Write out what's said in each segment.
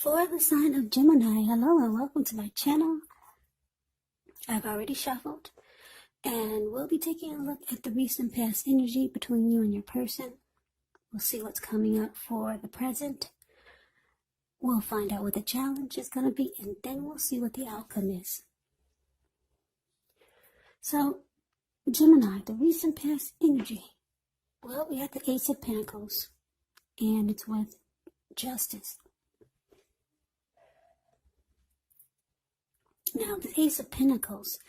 For the sign of Gemini, hello and welcome to my channel. I've already shuffled and we'll be taking a look at the recent past energy between you and your person. We'll see what's coming up for the present. We'll find out what the challenge is going to be, and then we'll see what the outcome is. So, Gemini, the recent past energy. Well, we have the Ace of Pentacles and it's with Justice. Now, the Ace of Pentacles,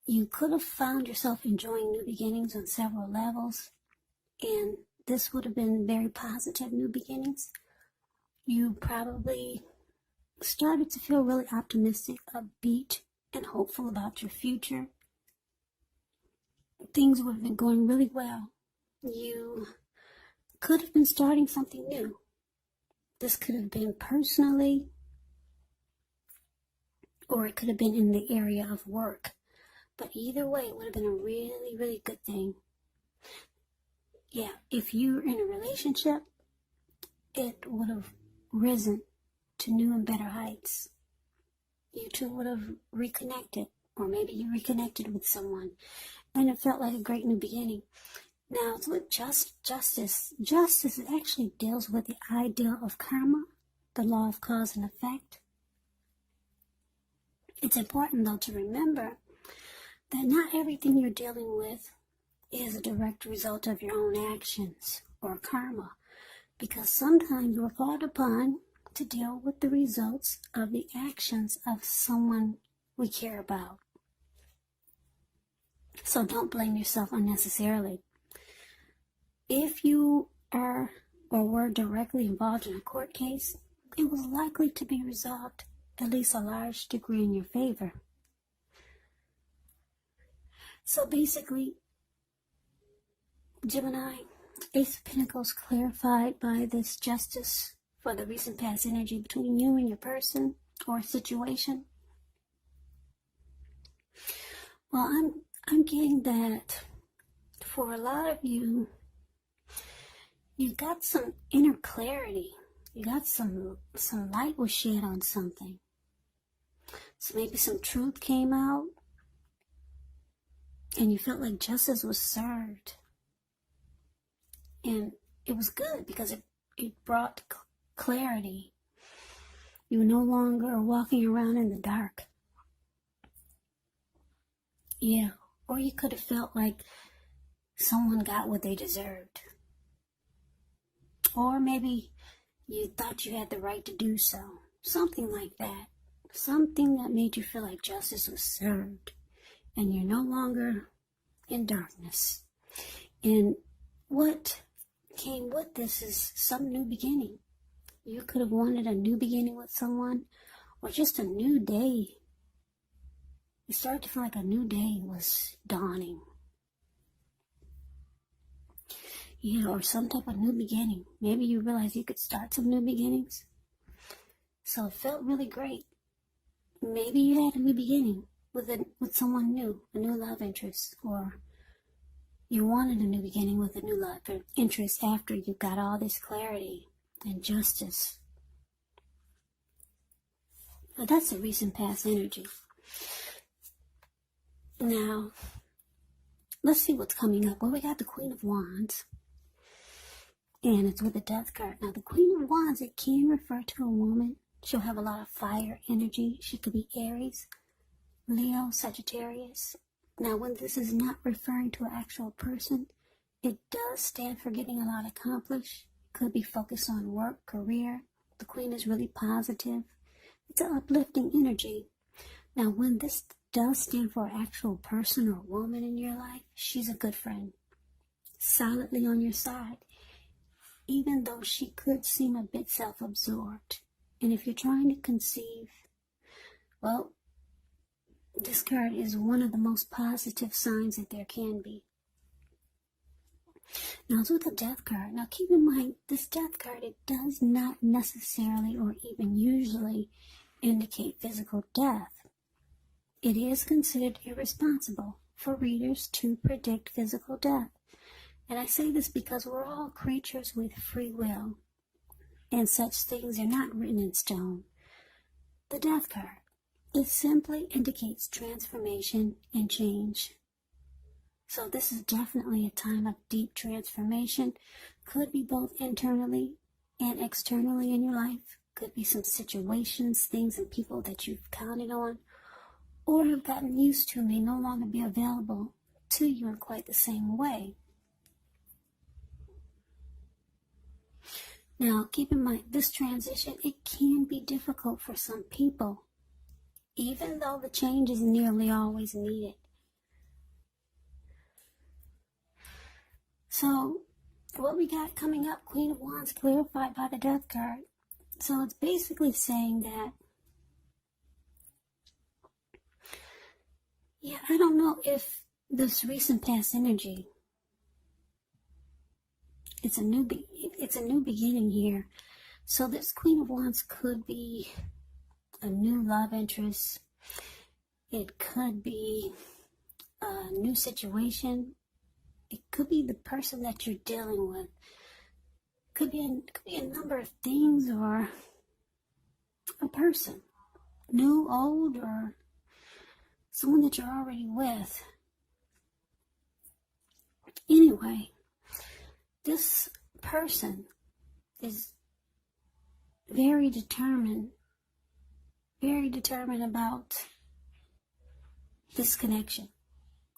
you could have found yourself enjoying new beginnings on several levels, and this would have been very positive new beginnings. You probably started to feel really optimistic, upbeat, and hopeful about your future. Things would have been going really well. You could have been starting something new. This could have been personally, or it could have been in the area of work. But either way, it would have been a really, really good thing. Yeah, if you're in a relationship, it would have risen to new and better heights. You two would have reconnected, or maybe you reconnected with someone, and it felt like a great new beginning. Now, it's with justice. Justice actually deals with the idea of karma, the law of cause and effect. It's important, though, to remember that not everything you're dealing with is a direct result of your own actions or karma, because sometimes you're called upon to deal with the results of the actions of someone we care about. So don't blame yourself unnecessarily. If you are or were directly involved in a court case, it was likely to be resolved at least a large degree in your favor. So basically, Gemini, Ace of Pentacles clarified by this justice for the recent past energy between you and your person or situation. Well, I'm getting that for a lot of you, you got some inner clarity. You got some light was shed on something. So maybe some truth came out and you felt like justice was served. And it was good because it brought clarity. You were no longer walking around in the dark. Yeah, or you could have felt like someone got what they deserved. Or maybe you thought you had the right to do so. Something like that. Something that made you feel like justice was served. And you're no longer in darkness. And what came with this is some new beginning. You could have wanted a new beginning with someone, or just a new day. You started to feel like a new day was dawning. Yeah, or some type of new beginning. Maybe you realized you could start some new beginnings. So it felt really great. Maybe you had a new beginning with someone new, a new love interest, or you wanted a new beginning with a new love interest after you got all this clarity and justice. But that's a recent past energy. Now, let's see what's coming up. Well, we got the Queen of Wands, and it's with the Death card. Now, the Queen of Wands, it can refer to a woman. She'll have a lot of fire energy. She could be Aries, Leo, Sagittarius. Now, when this is not referring to an actual person, it does stand for getting a lot accomplished. Could be focused on work, career. The Queen is really positive. It's an uplifting energy. Now, when this does stand for an actual person or woman in your life, she's a good friend. Solidly on your side. Even though she could seem a bit self-absorbed. And if you're trying to conceive, well, this card is one of the most positive signs that there can be. Now, it's with the Death card. Now, keep in mind, this Death card, it does not necessarily or even usually indicate physical death. It is considered irresponsible for readers to predict physical death. And I say this because we're all creatures with free will. and such things are not written in stone. The Death card, it simply indicates transformation and change. So this is definitely a time of deep transformation. Could be both internally and externally in your life. Could be some situations, things, and people that you've counted on or have gotten used to may no longer be available to you in quite the same way. Now, keep in mind, this transition, it can be difficult for some people, even though the change is nearly always needed. So, what we got coming up, Queen of Wands clarified by the Death card. So it's basically saying that, I don't know if this recent past energy, it's a new beginning here. So this Queen of Wands could be a new love interest. It could be a new situation. It could be the person that you're dealing with. Could be a number of things, or a person, new, old, or someone that you're already with. Anyway, this person is very determined about this connection,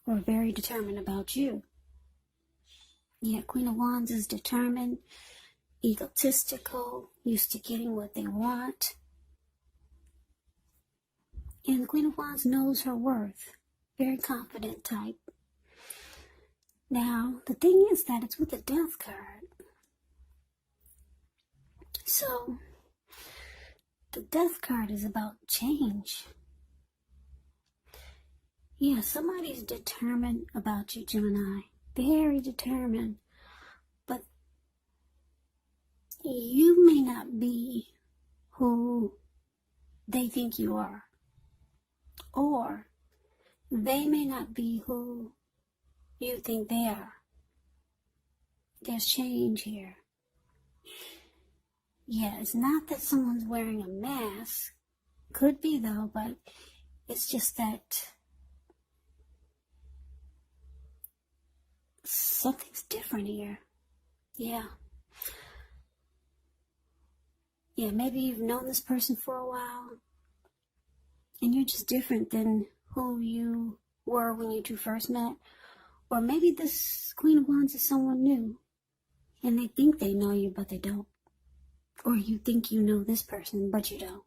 or very determined about you. Queen of Wands is determined, egotistical, used to getting what they want. And the Queen of Wands knows her worth. Very confident type. Now, the thing is that it's with the Death card. So, the Death card is about change. Somebody's determined about you, Gemini. Very determined. But you may not be who they think you are. Or they may not be who you think they are. There's change here. It's not that someone's wearing a mask. Could be though, but it's just that something's different here. Maybe you've known this person for a while, and you're just different than who you were when you two first met. Or maybe this Queen of Wands is someone new, and they think they know you, but they don't. Or you think you know this person, but you don't.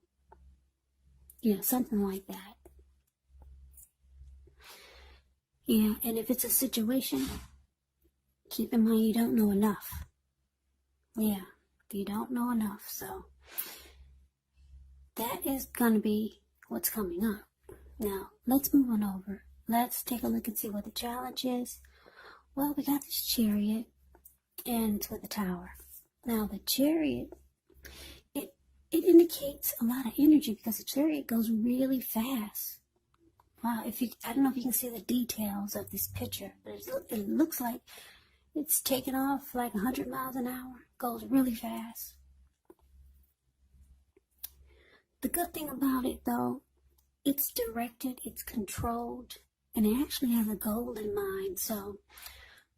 Something like that. And if it's a situation, keep in mind you don't know enough. You don't know enough. So that is going to be what's coming up. Now, let's move on over. Let's take a look and see what the challenge is. Well, we got this Chariot, and it's with the Tower. Now, the Chariot, it indicates a lot of energy because the Chariot goes really fast. Wow, I don't know if you can see the details of this picture, but it looks like it's taking off like 100 miles an hour. Goes really fast. The good thing about it, though, it's directed, it's controlled, and it actually has a goal in mind. So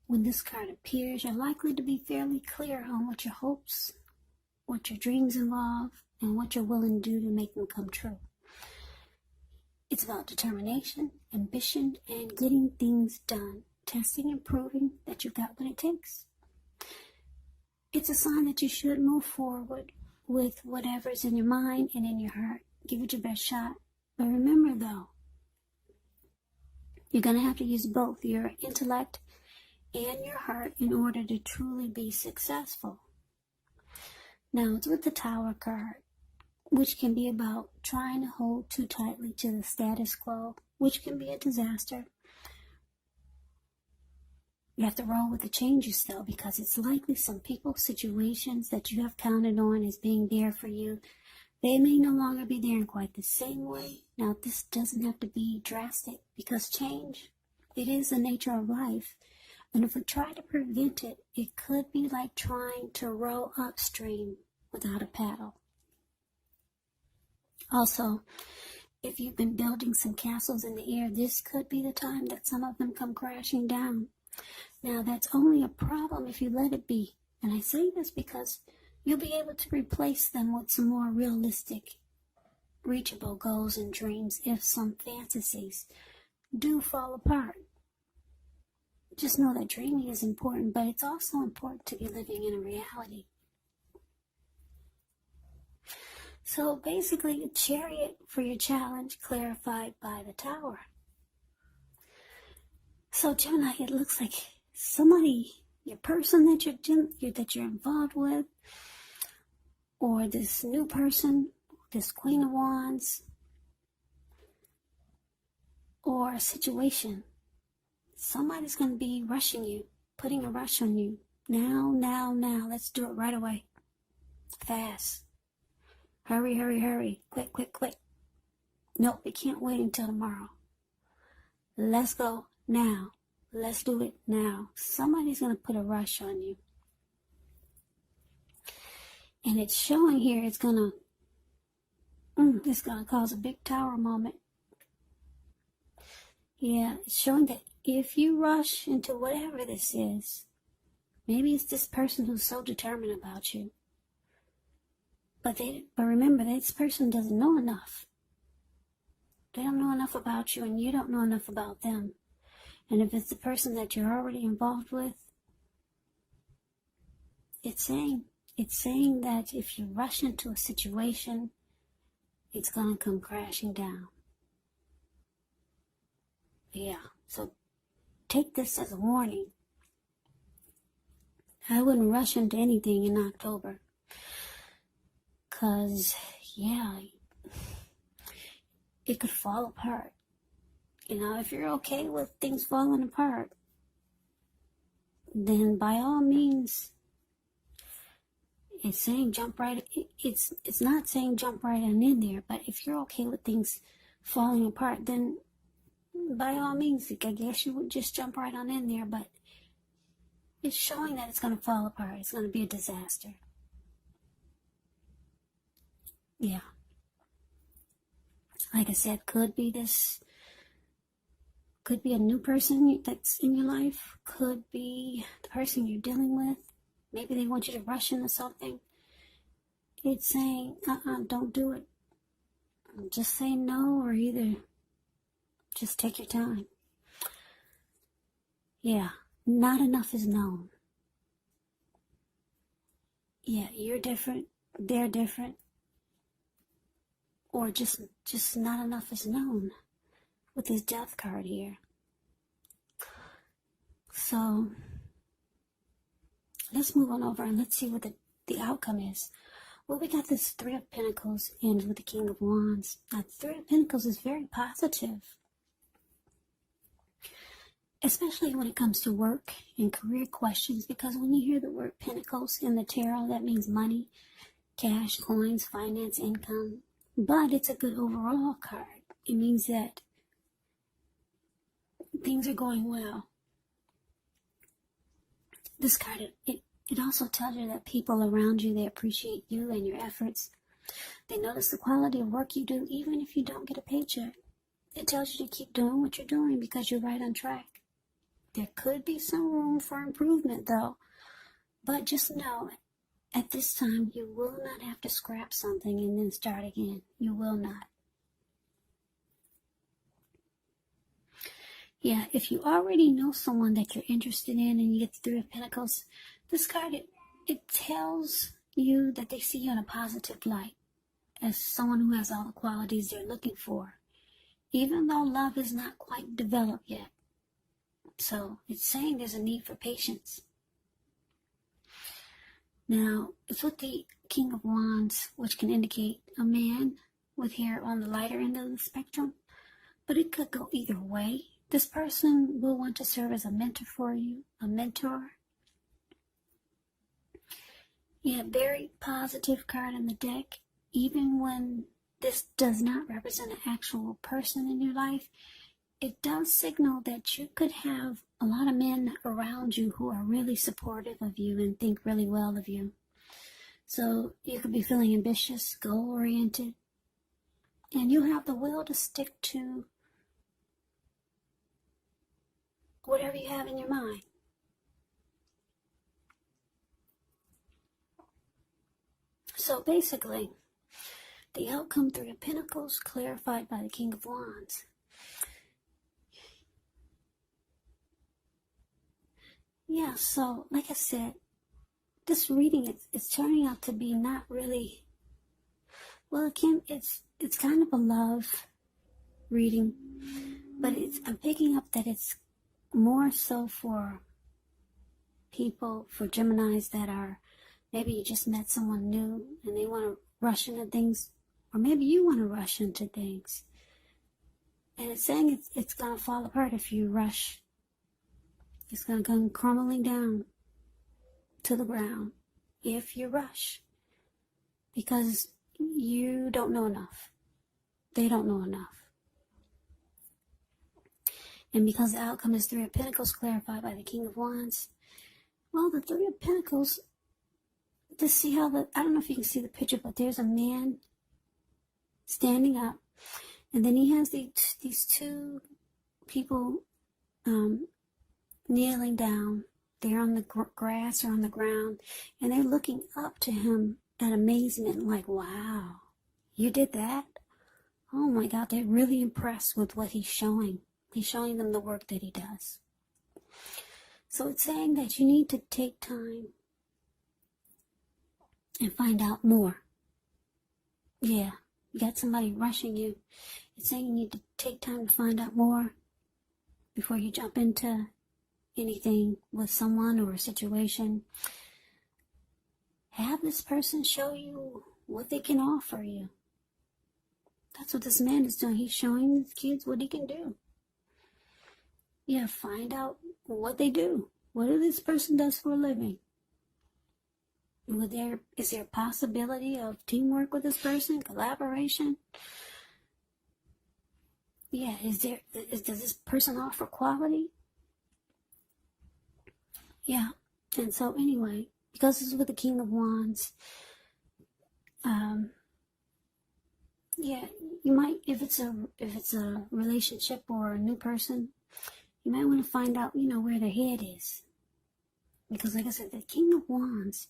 when this card appears, you're likely to be fairly clear on what your hopes, what your dreams involve, and what you're willing to do to make them come true. It's about determination, ambition, and getting things done. Testing and proving that you've got what it takes. It's a sign that you should move forward with whatever's in your mind and in your heart. Give it your best shot. But remember, though, you're going to have to use both your intellect and your heart in order to truly be successful. Now, it's with the Tower card, which can be about trying to hold too tightly to the status quo, which can be a disaster. You have to roll with the changes, though, because it's likely some people, situations that you have counted on as being there for you, they may no longer be there in quite the same way. Now, this doesn't have to be drastic, because change, it is the nature of life. And if we try to prevent it, it could be like trying to row upstream without a paddle. Also, if you've been building some castles in the air, this could be the time that some of them come crashing down. Now, that's only a problem if you let it be. And I say this because you'll be able to replace them with some more realistic, reachable goals and dreams if some fantasies do fall apart. Just know that dreaming is important, but it's also important to be living in a reality. So basically, a Chariot for your challenge clarified by the Tower. So Gemini, it looks like somebody, your person that you're involved with, or this new person, this Queen of Wands, or a situation. Somebody's going to be rushing you, putting a rush on you. Now. Let's do it right away. Fast. Hurry. Quick. Nope, it can't wait until tomorrow. Let's go now. Let's do it now. Somebody's going to put a rush on you. And it's showing here it's going to cause a big Tower moment. Yeah, it's showing that if you rush into whatever this is, maybe it's this person who's so determined about you. But remember, this person doesn't know enough. They don't know enough about you, and you don't know enough about them. And if it's the person that you're already involved with, it's saying that if you rush into a situation, it's going to come crashing down. Yeah, so take this as a warning. I wouldn't rush into anything in October. Because, yeah, it could fall apart. You know, if you're okay with things falling apart, then by all means, it's saying jump right. It's not saying jump right on in there, but if you're okay with things falling apart, then by all means, I guess you would just jump right on in there. But it's showing that it's going to fall apart. It's going to be a disaster. Yeah. Like I said, could be a new person that's in your life. Could be the person you're dealing with. Maybe they want you to rush into something. It's saying, don't do it. Just say no, or either just take your time. Yeah, not enough is known. Yeah, you're different. They're different. Or just not enough is known with this death card here. So let's move on over and let's see what the outcome is. Well, we got this Three of Pentacles ends with the King of Wands. Now, Three of Pentacles is very positive, especially when it comes to work and career questions, because when you hear the word Pentacles in the tarot, that means money, cash, coins, finance, income. But it's a good overall card. It means that things are going well. This card, it also tells you that people around you, they appreciate you and your efforts. They notice the quality of work you do, even if you don't get a paycheck. It tells you to keep doing what you're doing because you're right on track. There could be some room for improvement, though. But just know, at this time, you will not have to scrap something and then start again. You will not. Yeah, if you already know someone that you're interested in and you get the Three of Pentacles, this card, it tells you that they see you in a positive light as someone who has all the qualities they're looking for, even though love is not quite developed yet. So it's saying there's a need for patience. Now, it's with the King of Wands, which can indicate a man with hair on the lighter end of the spectrum, but it could go either way. This person will want to serve as a mentor for you, a mentor. Yeah, very positive card in the deck. Even when this does not represent an actual person in your life, it does signal that you could have a lot of men around you who are really supportive of you and think really well of you. So you could be feeling ambitious, goal-oriented, and you have the will to stick to whatever you have in your mind. So basically, the outcome, Three of Pentacles, clarified by the King of Wands. Yeah, so like I said, this reading it's turning out to be not really, well, it's kind of a love reading, but I'm picking up that it's more so for people, for Geminis that are, maybe you just met someone new and they want to rush into things, or maybe you want to rush into things. And it's saying it's going to fall apart if you rush. It's going to come crumbling down to the ground if you rush. Because you don't know enough. They don't know enough. And because the outcome is Three of Pentacles clarified by the King of Wands, well, the Three of Pentacles, to see how I don't know if you can see the picture, but there's a man standing up, and then he has these two people kneeling down. They're on the grass or on the ground, and they're looking up to him at amazement, like, wow, you did that? Oh my God, they're really impressed with what he's showing. He's showing them the work that he does. So it's saying that you need to take time and find out more. Yeah, you got somebody rushing you. It's saying you need to take time to find out more before you jump into anything with someone or a situation. Have this person show you what they can offer you. That's what this man is doing. He's showing these kids what he can do. Yeah, find out what they do. What this person does for a living. Is there a possibility of teamwork with this person? Collaboration? Yeah, does this person offer quality? Yeah, and so anyway, because this is with the King of Wands, yeah, you might, if it's a relationship or a new person, you might want to find out, where their head is. Because like I said, the King of Wands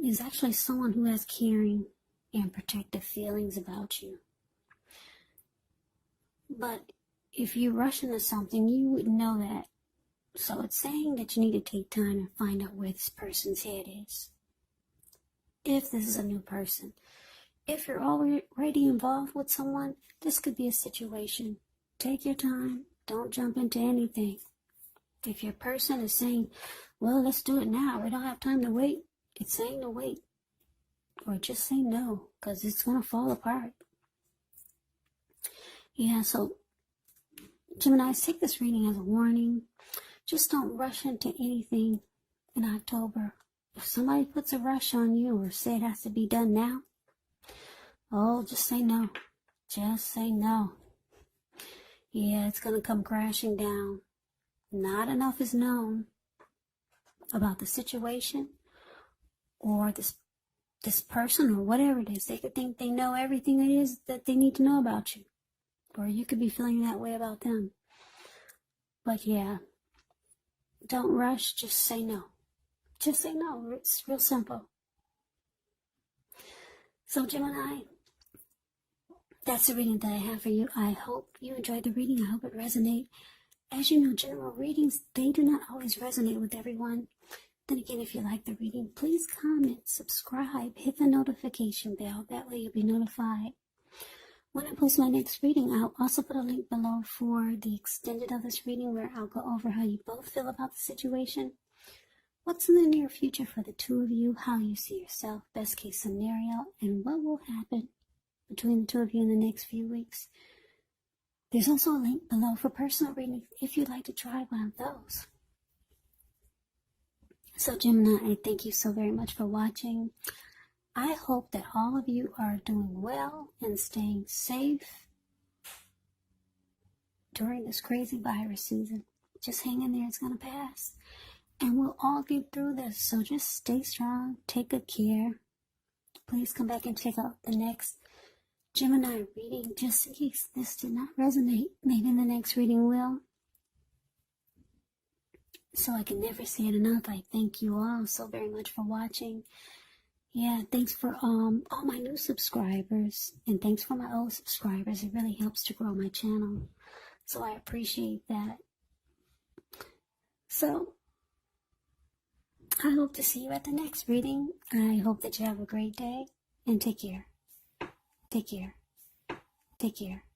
is actually someone who has caring and protective feelings about you. But if you rush into something, you wouldn't know that. So it's saying that you need to take time and find out where this person's head is. If this is a new person. If you're already involved with someone, this could be a situation. Take your time. Don't jump into anything. If your person is saying, well, let's do it now, we don't have time to wait, it's saying to wait. Or just say no, because it's going to fall apart. Yeah, so Geminis, take this reading as a warning. Just don't rush into anything in October. If somebody puts a rush on you or say it has to be done now, oh, just say no. Just say no. Yeah, it's going to come crashing down. Not enough is known about the situation or this person or whatever it is. They could think they know everything it is that they need to know about you. Or you could be feeling that way about them. But yeah, don't rush, just say no. Just say no, it's real simple. So Gemini, that's the reading that I have for you. I hope you enjoyed the reading. I hope it resonated. As you know, general readings, they do not always resonate with everyone. Then again, if you like the reading, please comment, subscribe, hit the notification bell. That way you'll be notified when I post my next reading. I'll also put a link below for the extended of this reading where I'll go over how you both feel about the situation, what's in the near future for the two of you, how you see yourself, best case scenario, and what will happen between the two of you in the next few weeks. There's also a link below for personal readings if you'd like to try one of those. So Gemini, I thank you so very much for watching. I hope that all of you are doing well and staying safe during this crazy virus season. Just hang in there, it's going to pass. And we'll all get through this, so just stay strong, take good care, please come back and check out the next Gemini reading, just in case this did not resonate. Maybe in the next reading will. So I can never say it enough. I thank you all so very much for watching. Yeah, thanks for all my new subscribers, and thanks for my old subscribers. It really helps to grow my channel, so I appreciate that. So I hope to see you at the next reading. I hope that you have a great day, and take care. Take care. Take care.